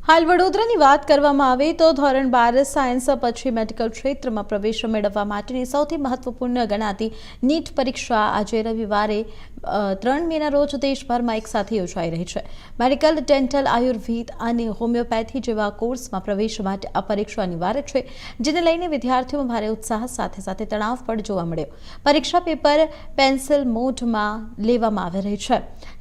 હાલ વડોદરાની વાત કરવામાં આવે તો ધોરણ 12 સાયન્સ પછી મેડિકલ ક્ષેત્રમાં પ્રવેશ મેળવવા માટેની સૌથી મહત્વપૂર્ણ ગણાતી નીટ પરીક્ષા આજે રવિવારે 3 મેના રોજ દેશભરમાં એકસાથે યોજાઈ રહી છે। મેડિકલ, ડેન્ટલ, આયુર્વેદ અને હોમિયોપેથી જેવા કોર્સમાં પ્રવેશ માટે આ પરીક્ષા અનિવાર્ય છે, જેને લઈને વિદ્યાર્થીઓમાં ભારે ઉત્સાહ સાથે સાથે તણાવ પણ જોવા મળ્યો। પરીક્ષા પેપર પેન્સિલ મોડમાં લેવામાં આવી રહી છે,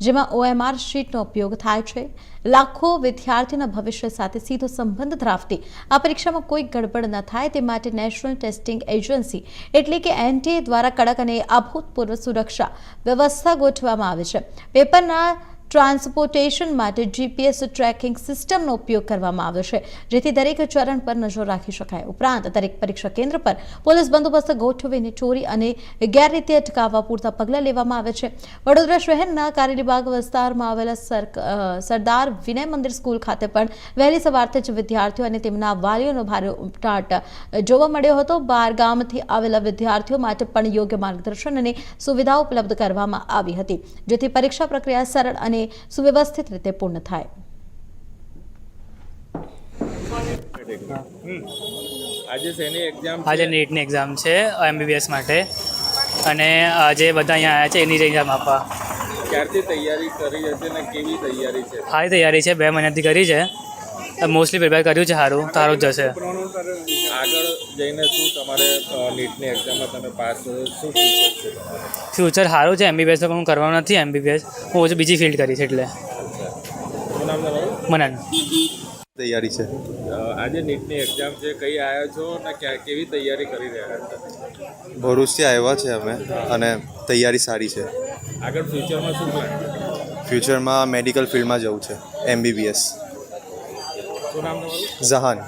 જેમાં OMR શીટનો ઉપયોગ થાય છે। લાખો વિદ્યાર્થીઓના ભવિષ્ય સાથે સીધો સંબંધ ધરાવતી આ પરીક્ષામાં કોઈ ગડબડ ન થાય તે માટે નેશનલ ટેસ્ટિંગ એજન્સી એટલે કે NTA દ્વારા કડક અને અભૂતપૂર્વ સુરક્ષા વ્યવસ્થા ગોઠવવામાં આવી છે। પેપરના ટ્રાન્સપોર્ટેશન માટે GPS ટ્રેકિંગ સિસ્ટમનો ઉપયોગ કરવામાં આવ્યો છે, જેથી દરેક ચરણ પર નજર રાખી શકાય। ઉપરાંત દરેક પરીક્ષા કેન્દ્ર પર પોલીસ બંદોબસ્ત ગોઠવીને ચોરી અને ગેરરીતિ અટકાવવા પૂરતા પગલાં લેવામાં આવે છે। વડોદરા શહેરના કારેલીબાગ વિસ્તારમાં આવેલા સરદાર વિનય મંદિર સ્કૂલ ખાતે પણ વહેલી સવારથી જ વિદ્યાર્થીઓ અને તેમના વાલીઓનો ભારે ઉમટાટ જોવા મળ્યો હતો। બહાર ગામથી આવેલા વિદ્યાર્થીઓ માટે પણ યોગ્ય માર્ગદર્શન અને સુવિધાઓ ઉપલબ્ધ કરવામાં આવી હતી, જેથી પરીક્ષા પ્રક્રિયા સરળ અને સુવ્યવસ્થિત રીતે પૂર્ણ થાય। આજે નીટની એક્ઝામ છે MBBS માટે, અને આજે બધા અહીંયા આવ્યા છે એની જ એક્ઝામ આપવા। ક્યારથી તૈયારી કરી હશે ને કેવી તૈયારી છે? સારી તૈયારી છે, 2 મહિનાથી કરી છે, મોસ્ટલી પ્રિપેર કર્યું છે, સારું જ જશે। આગળ જઈને શું તમારે નીટની એક્ઝામમાં તમે પાસ શું ફ્યુચર છે તમારે? ફ્યુચર સારું છે। MBBS તો હું કરવાનું નથી, MBBS હું હજુ બીજી ફિલ્ડ કરી છે એટલે। શું નામ તમારું? મનન। તૈયારી છે। આજે નીટની એક્ઝામ છે, કઈ આવ્યા છો ને કેવી તૈયારી કરી રહ્યા છો? ભરૂચથી આવ્યા છે અમે, અને તૈયારી સારી છે। આગળ ફ્યુચરમાં શું પ્લાન? ફ્યુચરમાં મેડિકલ ફિલ્ડમાં જવું છે, MBBS। શું નામ તમારું? જહાન।